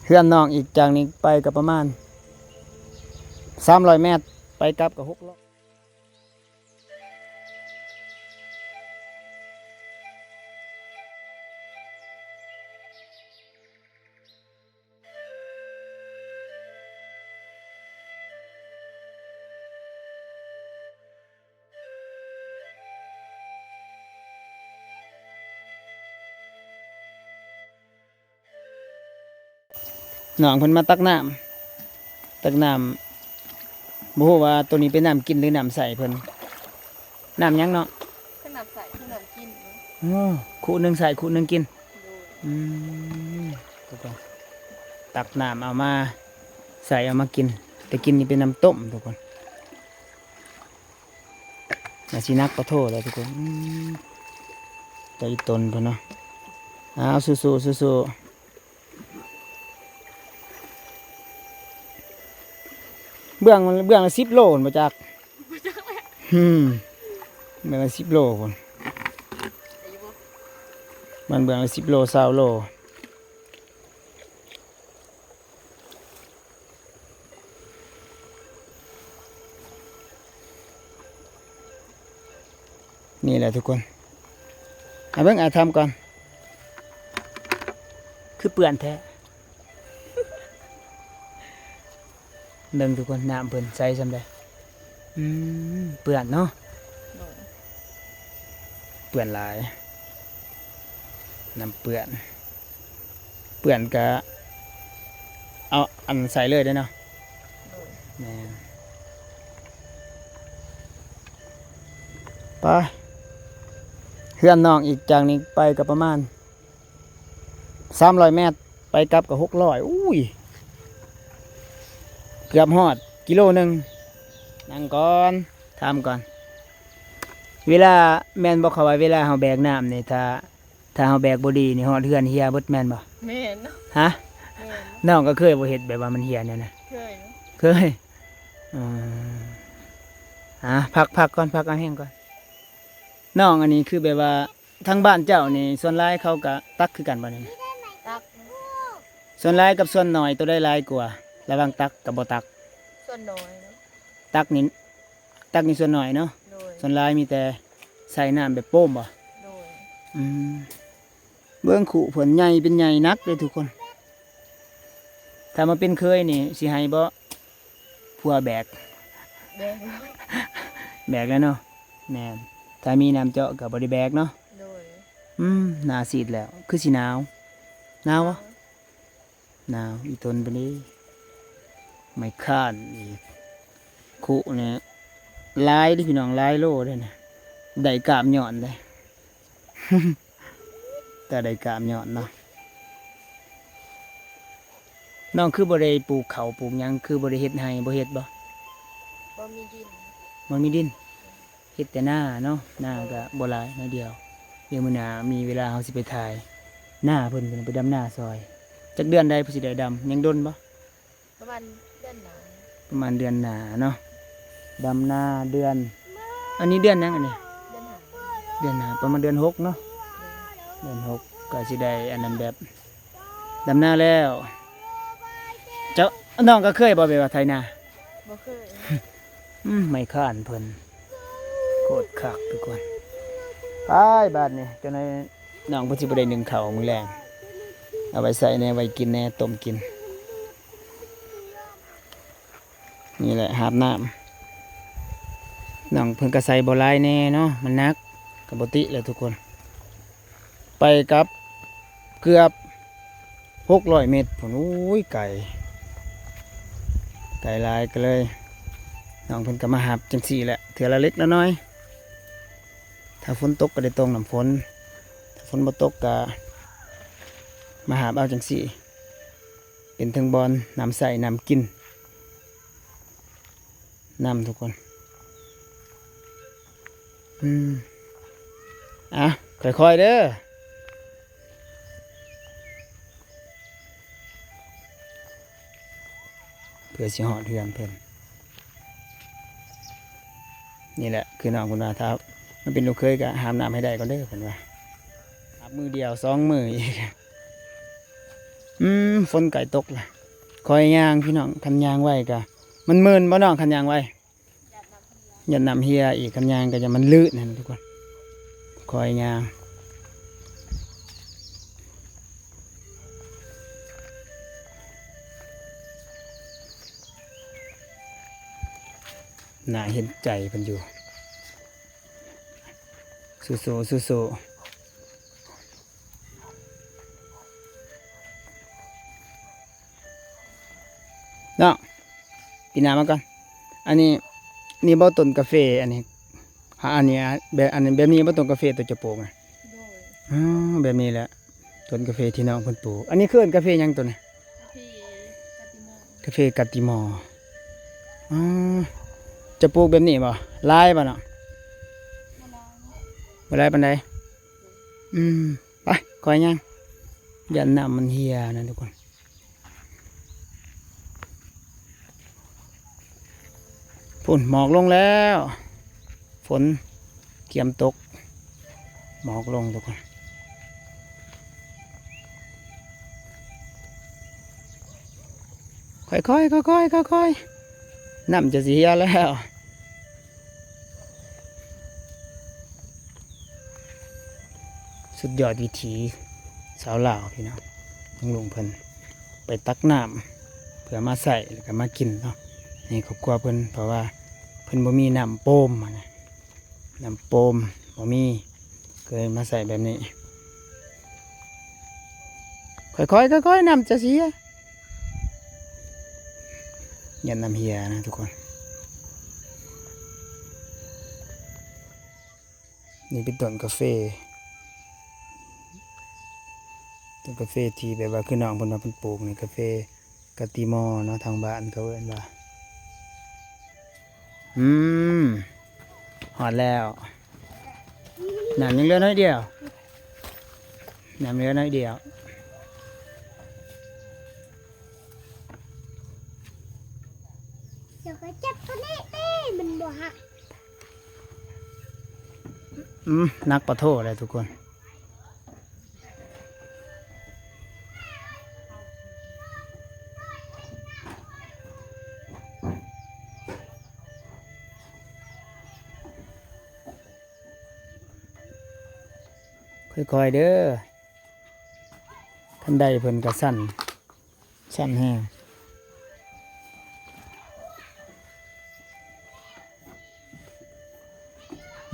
เฮือนน้องอีกจากนี้ไปก็ประมาณ300 เมตรไปกลับก็600น้องเพิ่นมาตักน้ำบ่ฮู้ว่าตัวนี้เป็นน้ำกินหรือน้ำใสเพิ่นน้ำหยังเนาะขนาดใส่ขนาดกินเนาะอ๋อคู่หนึงใส่คู่หนึงกินโดยอืมทุกคนตักน้ำเอามาใส่เอามากินแต่กินนี่เป็นน้ำต้มทุกคนน่าสินักขอโทษเลยทุกคนใจตนเพิ่นเนาะเอาสู้ๆเบื้องละ10 โลมาจากเบื้องละ10 โลคนมันเบื้องละ10 โล20 โลนี่แหละทุกคนเอาเบิ่งทำก่อนคือเปื่อนแท้เบิ่งทุกคนน้ำเพิ่นใส่ซำใดเปื่อนเนาะโดยเปื่อนหลายน้ำเปื่อนก็เอาอันใส่เลยได้เนาะโดยแม่นไปเฮือนน้องอีกจากนี้ไปก็ประมาณ300 เมตรไปกลับก็600อุ้ยเกือบฮอดกิโลหนึ่งนั่งก่อนทำก่อนเวลาแม่นบอกเขาว่าเวลาเฮาแบกน้ำนี่ถ้าเฮาแบกบ่ดีนี่ฮอดเฮือนเฮียเบิดแม่นบ่แม่นเนาะฮะแม่นเนาะน้องก็เคยบ่เฮ็ดแบบว่ามันเฮียเนี่ยนะเคยเนาะเคยอืมพักก่อนพักเอาแห้งก่อนน้องอันนี้คือแบบว่าทางบ้านเจ้านี่ส่วนหลายเขาก็ตักคือกันบ่นี่ตักส่วนหลายกับส่วนน้อยตัวได้หลายกว่าระหว่างตักกับบ่ตักส่วนน้อยเนาะตักนี่ส่วนน้อยเนาะโดยส่วนหลายมีแต่ใส่น้ำแบบโป้มบ่โดยอืมเบื้องขู่ผลใหญ่เป็นใหญ่นักเลยทุกคนถ้ามาเป็นเคยนี่สิให้บ่ผัวแบก แบง แบกแล้วเนาะแม่นถ้ามีน้ำเจาะกับบริแบกเนาะโดยหนาสีดแล้วคือสิหนาววะหนาวอีตนไปนี้ไม่ข้านอีกขู่เนี่ยลายที่พี่น้องลายโลได้นะได้กาบหย่อนได้ แต่ได้กาบหย่อนเนาะน้องคือบริปลูกเขาปลูกหยังคือบริเฮ็ดให้บ่เฮ็ดบ่บ่มีดินมันมีดินเฮ็ดแต่หน้าเนาะหน้าก็บ่หลายน้อยเดียวเดี๋ยวมื้อหน้ามีเวลาเฮาสิไปถ่ายหน้าเพิ่นไปดำหน้าซอยจักเดือนใดเพิ่นสิได้ดำยังดนบ่ประมาณเดือนหน้าประมาณเดือนหน้าเนาะดำหน้าเดือนอันนี้เดือนยังอันนี้เดือนหน้าประมาณเดือน6เนาะเดือน6ก็สิได้อันนั้นแบบดำหน้าแล้วเจ้าน้องก็เคยบ่แบบว่าไถนา บ่เคย ไม่ข้านเพิ่นโคตรคักทุกคนไปบาดนี่จนในน้องเพิ่นสิบ่ได้นึ่งข้าวมื้อแลงเอาไว้ใส่ในไว้กินแน่ต้มกินนี่แหละหาบน้ำน้องเพิ่นก็ใส่บ่หลายแน่เนาะมันหนักก็บ่ติเลยทุกคนไปกับเกือบ600 เมตรพุ่นโอ้ยไกลหลายก็เลยน้องเพิ่นก็มาหาบจังซี่แหละเถื่อละเล็กละน้อยถ้าฝนตกก็ได้ตรงน้ำฝนถ้าฝนบ่ตกก็มาหาบเอาจังซี่เป็นทั้งบอนน้ำใส่น้ำกินน้ำทุกคนค่อยๆเด้อเพื่อสิหอดเฮือนเพิ่นนี่แหละคือน้องคุณว่าถ้ามันเป็นลูกเคยก็หามน้ำให้ได้ก็เด้อเพิ่นว่าอาบมือเดียว2 มืออีก ฝนไก่ตกล่ะคอยย่างพี่น้องคันย่างไว้ก็มันเมินบ่น้องคันย่างไว้อย่านำเฮียอีกคันย่างก็จะมันลื่นนั่นทุกคนคอยย่างน่าเห็นใจเพิ่นอยู่สู้ๆเนาะปีหน้ามาก่อนอันนี้นี่บ่ต้นกาแฟอันนี้อันนี้แบบอันนี้แบบนี้บ่ต้นกาแฟตัวจะปลูกอ่ะ โดย อ๋อแบบนี้แหละต้นกาแฟที่น้องเพิ่นปลูกอันนี้คืออันกาแฟหยังตัวนี้ พี่กติโม กาแฟกาติมอร์อ๋อจะปลูกแบบนี้บ่ลายบ่เนาะ มะนาว บ่ลายปานใดไปคอยยังยันน้ำมันเหี่ยนะทุกคนพุ่นหมอกลงแล้วฝนเกียมตกหมอกลงทุกคนค่อยๆน้ำจะเสียแล้วสุดยอดวิถีสาวลาวพี่น้องลุงเพิ่นไปตักน้ำเพื่อมาใส่แล้วก็มากินเนาะนี่ครอบครัวเพิ่นเพราะว่าเพิ่นบ่มีน้ำโป่มอะนะน้ำโป่มบ่มีก็เลยมาใส่แบบนี้ค่อยๆน้ำจะเสียอย่าน้ำเหี่ยนะทุกคนนี่เป็นต้นกาแฟต้นกาแฟที่แบบว่าคือน้องเพิ่นว่าเพิ่นปลูกนี่กาแฟกาติมอร์เนาะทางบ้านเขาเอิ้นว่าหอดแล้วน้ำยังเหลือน้อยเดียวน้ำเหลือน้อยเดียวเดี๋ยวก็จับตัวนี้นี่มันบ่หัก นักปะโถเลยทุกคนค่อยๆเด้อท่านใดเพิ่นก็สั่นแห้ง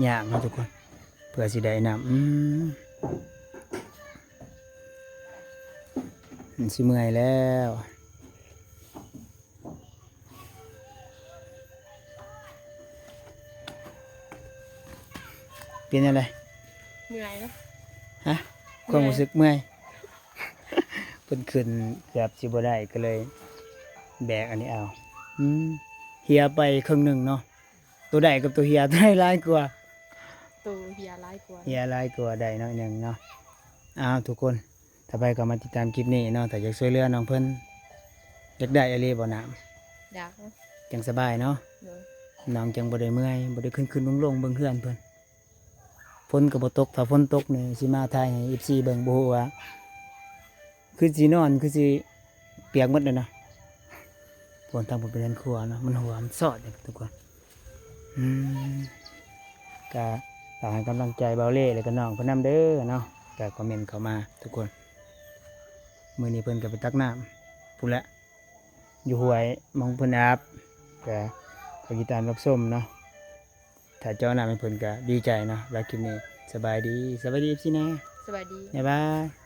ยากเนาะทุกคนเพื่อสิได้น้ำมันสิเมื่อยแล้วเป็นอะไร เหนื่อยเนาะ ฮะความรู้สึกเมื่อย เพิ่นขึ้นเกือบสิบ่ได้ก็เลยแบกอันนี้เอาเฮียไปครึ่งหนึ่งเนาะตัวใดกับตัวเฮียตัวใดหลายกว่า ตูเฮียร้ายกว่า เฮียหลายกว่าใดน้อยหนึ่งเนาะอ้าวทุกคนถ้าไปก็มาติดตามคลิปนี้เนาะถ้าอยากช่วยเหลือน้องเพิ่นอยากได้อะไรบ่น้ อยากเนาะ ำจังสบายเนาะ โดย น้องจังบ่ได้เมื่อยบ่ได้ขึ้นลงเบิ่งเฮือนเพิ่นฝนก็บ่ตกถ้าฝนตกนี่สิมาถ่ายให้ FC เบิ่งบ่ฮู้ว่าคือสินอนคือสิเปียกหมดเลยเนาะฝนทางผมเป็นครัวเนาะมันหัวมันสอดเนี่ยทุกคนก็ฝากให้กำลังใจเบาเล่แล้วก็น้องเพิ่นนำเด้อเนาะก็คอมเมนต์เข้ามาทุกคนมื้อนี้เพิ่นก็ไปตักน้ำพุ่นละอยู่ห้วยมองเพิ่นอาบก็ขอติดตามรับชมเนาะถ้าเจ้าน้ำให้เพิ่นก็ดีใจเนาะแล้วคลิปนี้สบายดีพี่นะ สวัสดี บ๊ายบาย